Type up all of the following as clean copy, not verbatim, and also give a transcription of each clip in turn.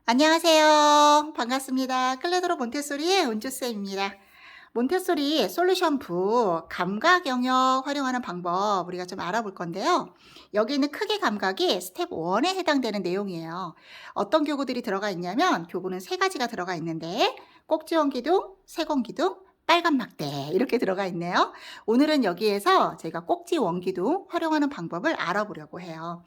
안녕하세요. 반갑습니다. 클레드로 몬테소리의 은주쌤입니다. 몬테소리 솔루션 부 감각 영역 활용하는 방법 우리가 좀 알아볼 건데요. 여기 있는 크기 감각이 스텝 1에 해당되는 내용이에요. 어떤 교구들이 들어가 있냐면 교구는 세 가지가 들어가 있는데 꼭지원 기둥, 세공 기둥, 빨간 막대 이렇게 들어가 있네요. 오늘은 여기에서 제가 꼭지 원기둥 활용하는 방법을 알아보려고 해요.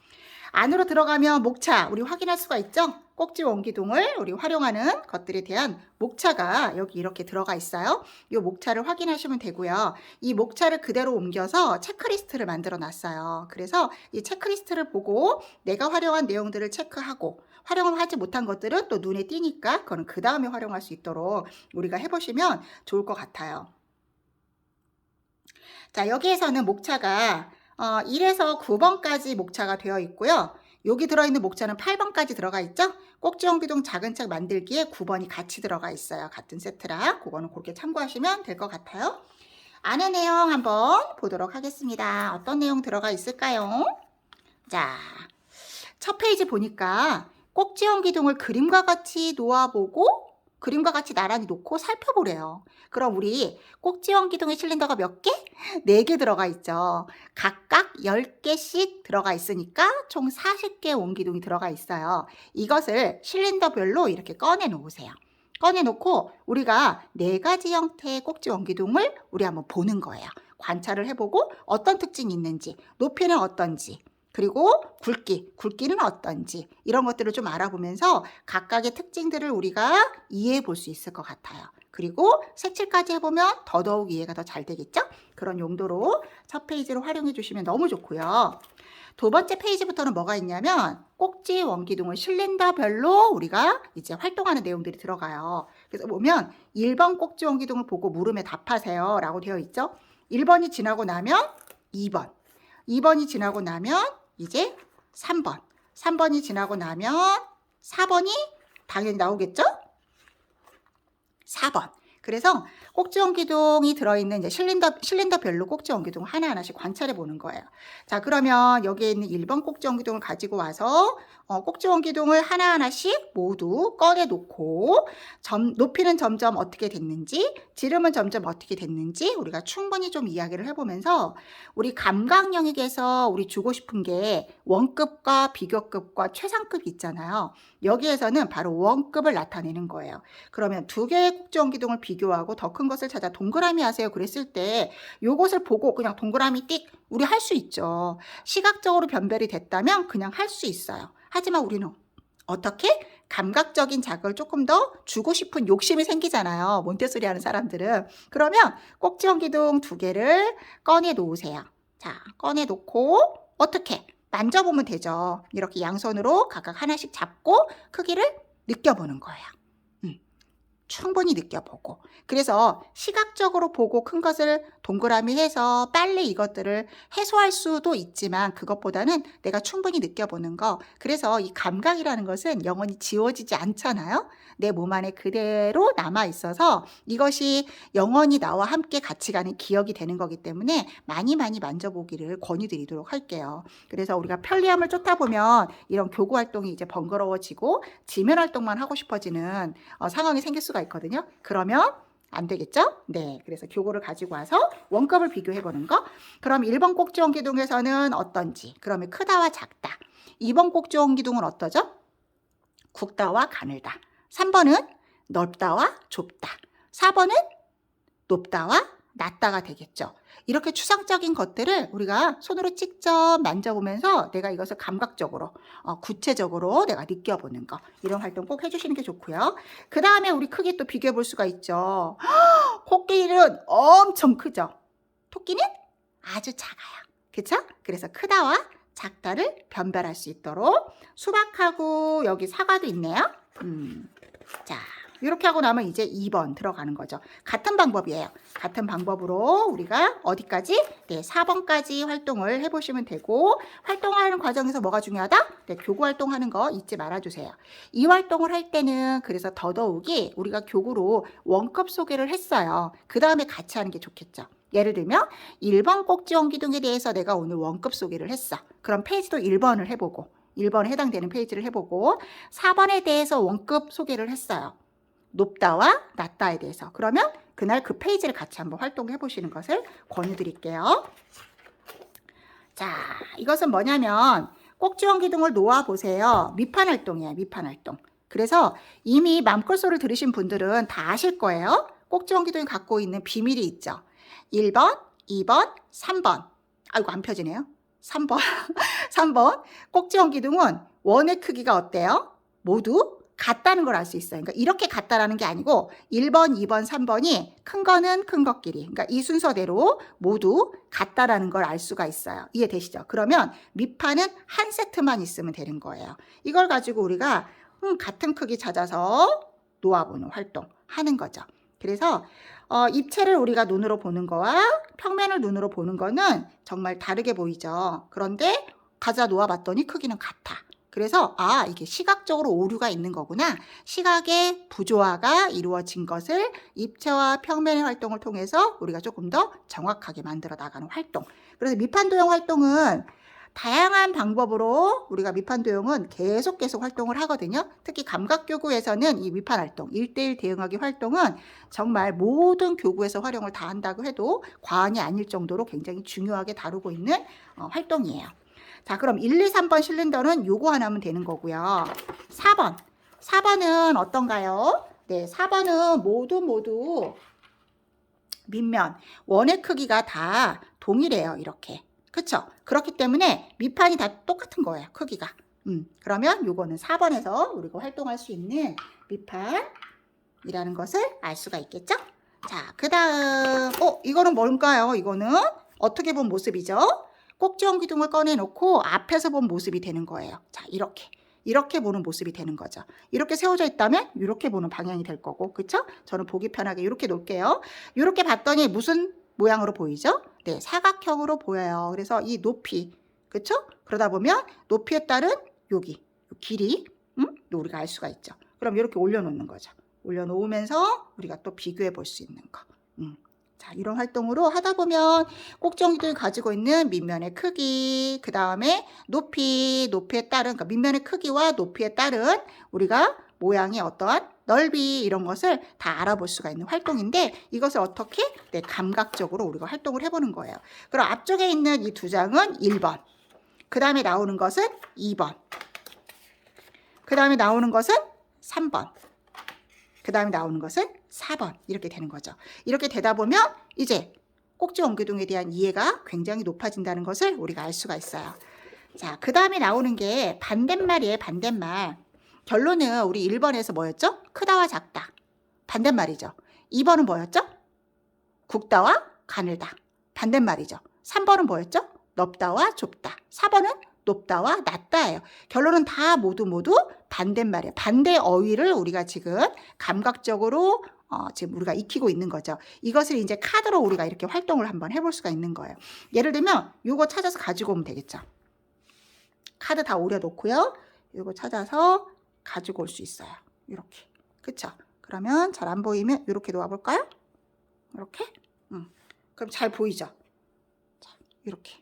안으로 들어가면 목차 우리 확인할 수가 있죠? 꼭지 원기둥을 우리 활용하는 것들에 대한 목차가 여기 이렇게 들어가 있어요. 이 목차를 확인하시면 되고요. 이 목차를 그대로 옮겨서 체크리스트를 만들어 놨어요. 그래서 이 체크리스트를 보고 내가 활용한 내용들을 체크하고 활용을 하지 못한 것들은 또 눈에 띄니까 그거는 그 다음에 활용할 수 있도록 우리가 해보시면 좋을 것 같아요. 자, 여기에서는 목차가 1에서 9번까지 목차가 되어 있고요. 여기 들어있는 목차는 8번까지 들어가 있죠? 꼭지원기둥 작은 책 만들기에 9번이 같이 들어가 있어요. 같은 세트라. 그거는 그렇게 참고하시면 될 것 같아요. 안의 내용 한번 보도록 하겠습니다. 어떤 내용 들어가 있을까요? 자, 첫 페이지 보니까 꼭지원기둥을 그림과 같이 놓아보고 그림과 같이 나란히 놓고 살펴보래요. 그럼 우리 꼭지원기둥의 실린더가 몇 개? 4개 들어가 있죠. 각각 10개씩 들어가 있으니까 총 40개 원기둥이 들어가 있어요. 이것을 실린더별로 이렇게 꺼내 놓으세요. 꺼내 놓고 우리가 4가지 형태의 꼭지 원기둥을 우리 한번 보는 거예요. 관찰을 해보고 어떤 특징이 있는지, 높이는 어떤지, 그리고 굵기는 어떤지 이런 것들을 좀 알아보면서 각각의 특징들을 우리가 이해해 볼 수 있을 것 같아요. 그리고 색칠까지 해보면 더더욱 이해가 더 잘 되겠죠? 그런 용도로 첫 페이지를 활용해 주시면 너무 좋고요. 두 번째 페이지부터는 뭐가 있냐면 꼭지 원기둥을 실린더별로 우리가 이제 활동하는 내용들이 들어가요. 그래서 보면 1번 꼭지 원기둥을 보고 물음에 답하세요 라고 되어 있죠. 1번이 지나고 나면 2번, 2번이 지나고 나면 이제 3번, 3번이 지나고 나면 4번이 당연히 나오겠죠? 4번. 그래서 꼭지 원기둥이 들어있는 이제 실린더별로 꼭지 원기둥 하나하나씩 관찰해 보는 거예요. 자, 그러면 여기에 있는 1번 꼭지 원기둥을 가지고 와서 꼭지 원기둥을 하나하나씩 모두 꺼내 놓고 높이는 점점 어떻게 됐는지, 지름은 점점 어떻게 됐는지 우리가 충분히 좀 이야기를 해보면서 우리 감각 영역에서 우리 주고 싶은 게 원급과 비교급과 최상급이 있잖아요. 여기에서는 바로 원급을 나타내는 거예요. 그러면 두 개의 꼭지 원기둥을 비교하고 더 큰 것을 찾아 동그라미 하세요 그랬을 때 요것을 보고 그냥 동그라미 띡 우리 할 수 있죠. 시각적으로 변별이 됐다면 그냥 할 수 있어요. 하지만 우리는 어떻게? 감각적인 자극을 조금 더 주고 싶은 욕심이 생기잖아요. 몬테소리 하는 사람들은. 그러면 꼭지 원기둥 2개를 꺼내 놓으세요. 자, 꺼내 놓고 어떻게? 만져보면 되죠. 이렇게 양손으로 각각 하나씩 잡고 크기를 느껴보는 거예요. 충분히 느껴보고 그래서 시각적으로 보고 큰 것을 동그라미 해서 빨리 이것들을 해소할 수도 있지만 그것보다는 내가 충분히 느껴보는 거 그래서 이 감각이라는 것은 영원히 지워지지 않잖아요. 내 몸 안에 그대로 남아 있어서 이것이 영원히 나와 함께 같이 가는 기억이 되는 거기 때문에 많이 만져보기를 권유드리도록 할게요. 그래서 우리가 편리함을 쫓다 보면 이런 교구 활동이 이제 번거로워지고 지면 활동만 하고 싶어지는 상황이 생길 수가 있거든요. 그러면 안 되겠죠? 네, 그래서 교구를 가지고 와서 원급을 비교해 보는 거. 그럼 1번 꼭지 원기둥에서는 어떤지. 그러면 크다와 작다. 2번 꼭지 원기둥은 어떠죠? 굵다와 가늘다. 3번은 넓다와 좁다. 4번은 높다와 낮다가 되겠죠. 이렇게 추상적인 것들을 우리가 손으로 직접 만져보면서 내가 이것을 감각적으로 구체적으로 내가 느껴보는 거 이런 활동 꼭 해주시는 게 좋고요. 그 다음에 우리 크게 또 비교해 볼 수가 있죠. 코끼리는 엄청 크죠. 토끼는 아주 작아요. 그쵸? 그래서 크다와 작다를 변별할 수 있도록 수박하고 여기 사과도 있네요. 자, 이렇게 하고 나면 이제 2번 들어가는 거죠. 같은 방법이에요. 같은 방법으로 우리가 어디까지? 네, 4번까지 활동을 해보시면 되고 활동하는 과정에서 뭐가 중요하다? 네, 교구 활동하는 거 잊지 말아주세요. 이 활동을 할 때는 그래서 더더욱이 우리가 교구로 원급 소개를 했어요. 그 다음에 같이 하는 게 좋겠죠. 예를 들면 1번 꼭지 원기둥에 대해서 내가 오늘 원급 소개를 했어. 그럼 페이지도 1번을 해보고 1번에 해당되는 페이지를 해보고 4번에 대해서 원급 소개를 했어요. 높다와 낮다에 대해서. 그러면 그날 그 페이지를 같이 한번 활동해 보시는 것을 권유드릴게요. 자, 이것은 뭐냐면 꼭지원 기둥을 놓아보세요. 밑판 활동이에요. 밑판 활동. 그래서 이미 맘골소를 들으신 분들은 다 아실 거예요. 꼭지원 기둥이 갖고 있는 비밀이 있죠. 1번, 2번, 3번. 아이고 안 펴지네요. 3번. 3번. 꼭지원 기둥은 원의 크기가 어때요? 모두 같다는 걸 알 수 있어요. 그러니까 이렇게 같다라는 게 아니고 1번, 2번, 3번이 큰 거는 큰 것끼리. 그러니까 이 순서대로 모두 같다라는 걸 알 수가 있어요. 이해되시죠? 그러면 밑판은 한 세트만 있으면 되는 거예요. 이걸 가지고 우리가 같은 크기 찾아서 놓아보는 활동 하는 거죠. 그래서 입체를 우리가 눈으로 보는 거와 평면을 눈으로 보는 거는 정말 다르게 보이죠. 그런데 가져다 놓아봤더니 크기는 같아. 그래서 이게 시각적으로 오류가 있는 거구나. 시각의 부조화가 이루어진 것을 입체와 평면의 활동을 통해서 우리가 조금 더 정확하게 만들어 나가는 활동. 그래서 밑판도형 활동은 다양한 방법으로 우리가 밑판도형은 계속 활동을 하거든요. 특히 감각교구에서는 이 밑판 활동, 1:1 대응하기 활동은 정말 모든 교구에서 활용을 다 한다고 해도 과언이 아닐 정도로 굉장히 중요하게 다루고 있는 활동이에요. 자, 그럼 1, 2, 3번 실린더는 요거 하나면 되는 거고요. 4번. 4번은 어떤가요? 네, 4번은 모두 밑면, 원의 크기가 다 동일해요. 이렇게. 그쵸? 그렇기 때문에 밑판이 다 똑같은 거예요. 크기가. 그러면 요거는 4번에서 우리가 활동할 수 있는 밑판이라는 것을 알 수가 있겠죠? 자, 그 다음, 이거는 뭘까요? 이거는 어떻게 본 모습이죠? 꼭지원 기둥을 꺼내놓고 앞에서 본 모습이 되는 거예요. 자, 이렇게 보는 모습이 되는 거죠. 이렇게 세워져 있다면 이렇게 보는 방향이 될 거고, 그쵸? 저는 보기 편하게 이렇게 놓을게요. 이렇게 봤더니 무슨 모양으로 보이죠? 네, 사각형으로 보여요. 그래서 이 높이, 그쵸? 그러다 보면 높이에 따른 여기 길이, 우리가 알 수가 있죠. 그럼 이렇게 올려놓는 거죠. 올려놓으면서 우리가 또 비교해 볼 수 있는 거. 자, 이런 활동으로 하다 보면 꼭지원 기둥이 가지고 있는 밑면의 크기, 그 다음에 높이에 따른, 그러니까 밑면의 크기와 높이에 따른 우리가 모양의 어떠한 넓이 이런 것을 다 알아볼 수가 있는 활동인데 이것을 어떻게? 네, 감각적으로 우리가 활동을 해보는 거예요. 그럼 앞쪽에 있는 이 두 장은 1번, 그 다음에 나오는 것은 2번, 그 다음에 나오는 것은 3번, 그 다음에 나오는 것은 4번 이렇게 되는 거죠. 이렇게 되다 보면 이제 꼭지원 기둥에 대한 이해가 굉장히 높아진다는 것을 우리가 알 수가 있어요. 자, 그 다음에 나오는 게 반대말이에요. 반대말. 결론은 우리 1번에서 뭐였죠? 크다와 작다. 반대말이죠. 2번은 뭐였죠? 굵다와 가늘다. 반대말이죠. 3번은 뭐였죠? 넓다와 좁다. 4번은 높다와 낮다예요. 결론은 다 모두 반대말이에요. 반대 어휘를 우리가 지금 감각적으로 지금 우리가 익히고 있는 거죠. 이것을 이제 카드로 우리가 이렇게 활동을 한번 해볼 수가 있는 거예요. 예를 들면 이거 찾아서 가지고 오면 되겠죠. 카드 다 오려놓고요. 이거 찾아서 가지고 올 수 있어요. 이렇게. 그쵸? 그러면 잘 안 보이면 이렇게 놓아볼까요? 이렇게? 그럼 잘 보이죠? 자, 이렇게.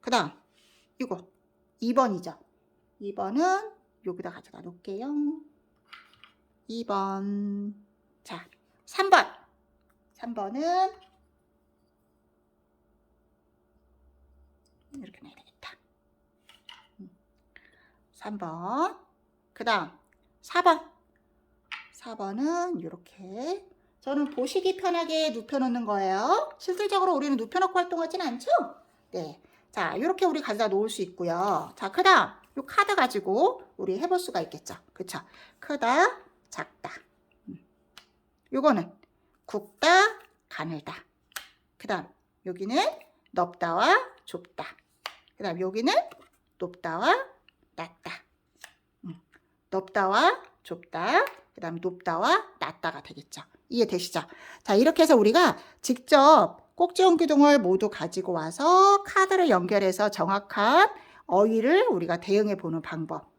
그 다음 이거 2번이죠. 2번은 여기다 가져다 놓을게요. 2번. 자, 3번. 3번은 이렇게 놔야 되겠다. 3번. 그 다음 4번. 4번은 이렇게. 저는 보시기 편하게 눕혀놓는 거예요. 실질적으로 우리는 눕혀놓고 활동하진 않죠? 네. 자, 이렇게 우리 가져다 놓을 수 있고요. 자, 그 다음 이 카드 가지고 우리 해볼 수가 있겠죠. 그쵸? 크다, 작다. 요거는 굵다, 가늘다. 그 다음 여기는 넓다와 좁다. 그 다음 여기는 높다와 낮다. 넓다와 좁다. 그 다음 높다와 낮다가 되겠죠. 이해되시죠? 자, 이렇게 해서 우리가 직접 꼭지원 기둥을 모두 가지고 와서 카드를 연결해서 정확한 어휘를 우리가 대응해 보는 방법.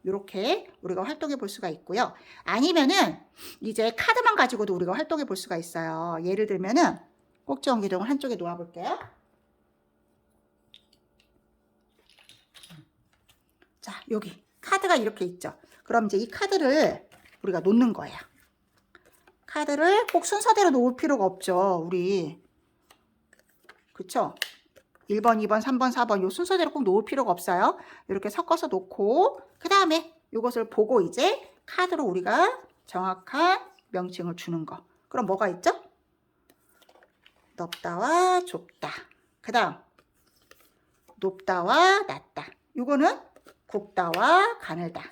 이렇게 우리가 활동해 볼 수가 있고요. 아니면은 이제 카드만 가지고도 우리가 활동해 볼 수가 있어요. 예를 들면은 꼭지원 기둥을 한쪽에 놓아 볼게요. 자, 여기 카드가 이렇게 있죠. 그럼 이제 이 카드를 우리가 놓는 거예요. 카드를 꼭 순서대로 놓을 필요가 없죠. 우리. 그쵸? 1번, 2번, 3번, 4번 요 순서대로 꼭 놓을 필요가 없어요. 이렇게 섞어서 놓고 그 다음에 이것을 보고 이제 카드로 우리가 정확한 명칭을 주는 거. 그럼 뭐가 있죠? 넓다와 좁다. 그 다음 높다와 낮다. 요거는 굵다와 가늘다.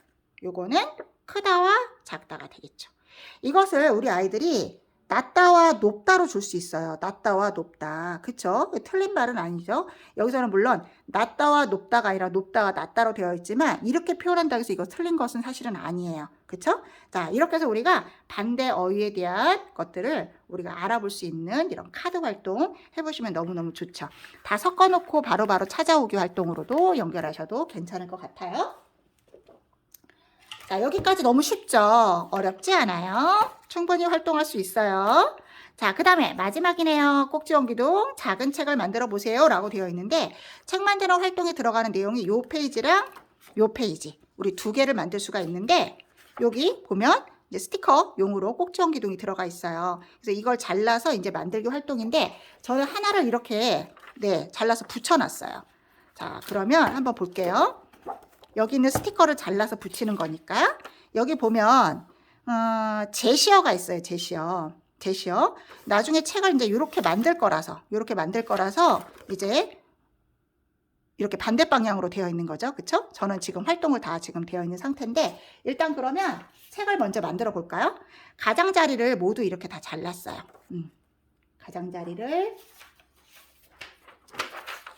요거는 크다와 작다가 되겠죠. 이것을 우리 아이들이 낮다와 높다로 줄 수 있어요. 낮다와 높다. 그쵸? 틀린 말은 아니죠. 여기서는 물론 낮다와 높다가 아니라 높다와 낮다로 되어 있지만 이렇게 표현한다고 해서 이거 틀린 것은 사실은 아니에요. 그쵸? 자, 이렇게 해서 우리가 반대 어휘에 대한 것들을 우리가 알아볼 수 있는 이런 카드 활동 해보시면 너무너무 좋죠. 다 섞어놓고 바로바로 찾아오기 활동으로도 연결하셔도 괜찮을 것 같아요. 자, 여기까지 너무 쉽죠? 어렵지 않아요? 충분히 활동할 수 있어요. 자, 그 다음에 마지막이네요. 꼭지원기둥 작은 책을 만들어 보세요 라고 되어 있는데 책 만드는 활동에 들어가는 내용이 요 페이지랑 요 페이지 우리 두 개를 만들 수가 있는데 여기 보면 이제 스티커 용으로 꼭지원기둥이 들어가 있어요. 그래서 이걸 잘라서 이제 만들기 활동인데 저는 하나를 이렇게 잘라서 붙여놨어요. 자, 그러면 한번 볼게요. 여기 있는 스티커를 잘라서 붙이는 거니까 여기 보면 제시어가 있어요. 제시어. 나중에 책을 이제 이렇게 만들 거라서 이제 이렇게 반대 방향으로 되어 있는 거죠. 그쵸? 저는 지금 활동을 다 지금 되어 있는 상태인데 일단 그러면 책을 먼저 만들어 볼까요? 가장자리를 모두 이렇게 다 잘랐어요. 가장자리를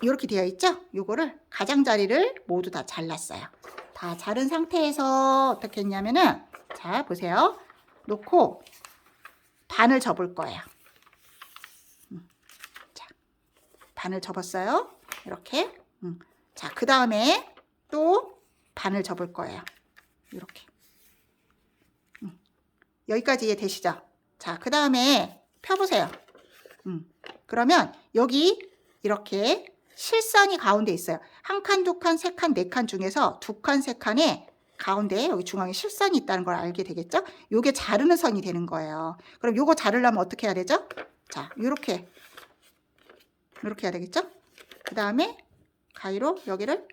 이렇게 되어 있죠? 요거를 가장자리를 모두 다 잘랐어요. 다 자른 상태에서 어떻게 했냐면은 자, 보세요. 놓고 반을 접을 거예요. 자, 반을 접었어요. 이렇게. 자, 그 다음에 또 반을 접을 거예요. 이렇게. 여기까지 이해되시죠? 자, 그 다음에 펴보세요. 그러면 여기 이렇게 실선이 가운데 있어요. 한 칸, 두 칸, 세 칸, 네 칸 중에서 두 칸, 세 칸에 가운데 여기 중앙에 실선이 있다는 걸 알게 되겠죠? 요게 자르는 선이 되는 거예요. 그럼 요거 자르려면 어떻게 해야 되죠? 자, 이렇게 해야 되겠죠? 그 다음에 가위로 여기를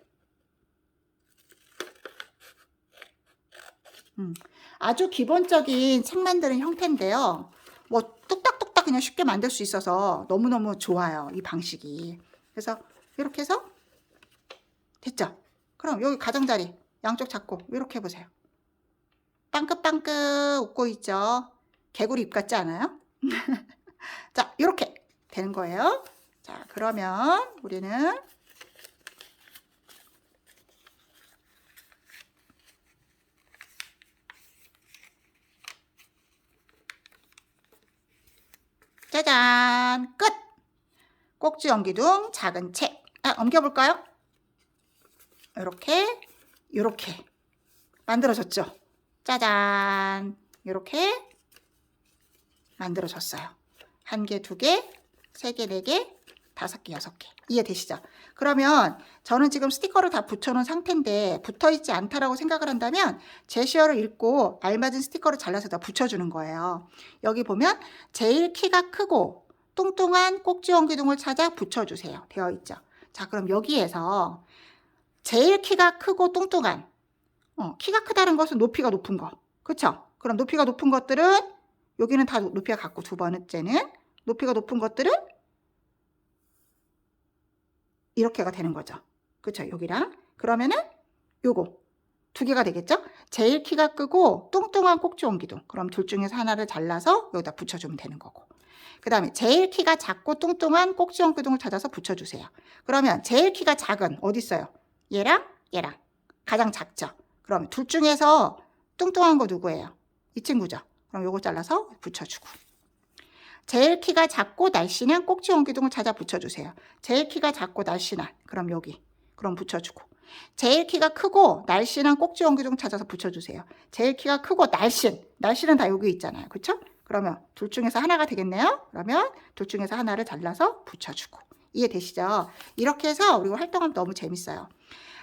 아주 기본적인 책 만드는 형태인데요. 뭐 뚝딱뚝딱 그냥 쉽게 만들 수 있어서 너무너무 좋아요. 이 방식이. 그래서 이렇게 해서 됐죠? 그럼 여기 가장자리 양쪽 잡고 이렇게 해보세요. 빵긋빵긋 웃고 있죠? 개구리 입 같지 않아요? 자, 이렇게 되는 거예요. 자, 그러면 우리는 짜잔! 끝! 꼭지 엉기둥 작은 책. 엉겨볼까요? 이렇게 만들어졌죠? 짜잔! 이렇게 만들어졌어요. 1개, 2개, 3개, 4개, 5개, 6개. 이해되시죠? 그러면 저는 지금 스티커를 다 붙여놓은 상태인데 붙어있지 않다라고 생각을 한다면 제시어를 읽고 알맞은 스티커를 잘라서 다 붙여주는 거예요. 여기 보면 제일 키가 크고 뚱뚱한 꼭지원기둥을 찾아 붙여주세요. 되어 있죠. 자, 그럼 여기에서 제일 키가 크고 뚱뚱한 키가 크다는 것은 높이가 높은 거. 그쵸? 그럼 높이가 높은 것들은 여기는 다 높이가 같고 두 번째는 높이가 높은 것들은 이렇게가 되는 거죠. 그쵸? 여기랑. 그러면은 요거 2개가 되겠죠? 제일 키가 크고 뚱뚱한 꼭지원기둥. 그럼 둘 중에서 하나를 잘라서 여기다 붙여주면 되는 거고. 그 다음에 제일 키가 작고 뚱뚱한 꼭지원기둥을 찾아서 붙여주세요. 그러면 제일 키가 작은 어디 있어요? 얘랑 얘랑. 가장 작죠? 그럼 둘 중에서 뚱뚱한 거 누구예요? 이 친구죠? 그럼 요거 잘라서 붙여주고. 제일 키가 작고 날씬한 꼭지원기둥을 찾아 붙여주세요. 제일 키가 작고 날씬한. 그럼 여기. 그럼 붙여주고. 제일 키가 크고 날씬한 꼭지원기둥 찾아서 붙여주세요. 제일 키가 크고 날씬은 다 여기 있잖아요. 그렇죠? 그러면 둘 중에서 하나가 되겠네요. 그러면 둘 중에서 하나를 잘라서 붙여주고. 이해되시죠? 이렇게 해서 우리가 활동하면 너무 재밌어요.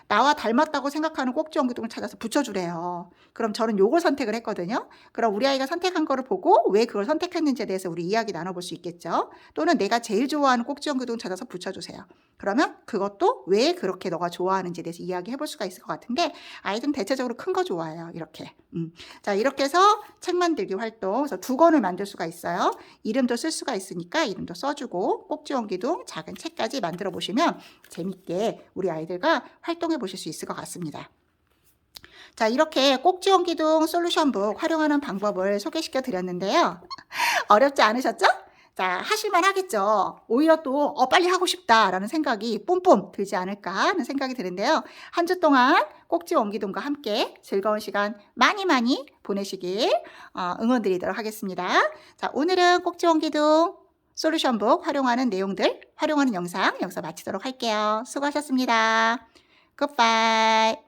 나와 닮았다고 생각하는 꼭지연기둥을 찾아서 붙여주래요. 그럼 저는 요걸 선택을 했거든요. 그럼 우리 아이가 선택한 거를 보고 왜 그걸 선택했는지에 대해서 우리 이야기 나눠볼 수 있겠죠. 또는 내가 제일 좋아하는 꼭지연기둥 찾아서 붙여주세요. 그러면 그것도 왜 그렇게 너가 좋아하는지에 대해서 이야기해볼 수가 있을 것 같은데 아이들은 대체적으로 큰 거 좋아해요. 이렇게. 자, 이렇게 해서 책 만들기 활동, 그래서 2권을 만들 수가 있어요. 이름도 쓸 수가 있으니까 이름도 써주고 꼭지연기둥 작은 책까지 만들어 보시면 재밌게 우리 아이들과 활동해 보실 수 있을 것 같습니다. 자, 이렇게 꼭지연기둥 솔루션북 활용하는 방법을 소개시켜 드렸는데요. 어렵지 않으셨죠? 자, 하실만 하겠죠. 오히려 또 빨리 하고 싶다라는 생각이 뿜뿜 들지 않을까 하는 생각이 드는데요. 한 주 동안 꼭지연기둥과 함께 즐거운 시간 많이 보내시길 응원드리도록 하겠습니다. 자, 오늘은 꼭지연기둥 솔루션북 활용하는 내용들, 활용하는 영상 여기서 마치도록 할게요. 수고하셨습니다. 굿바이.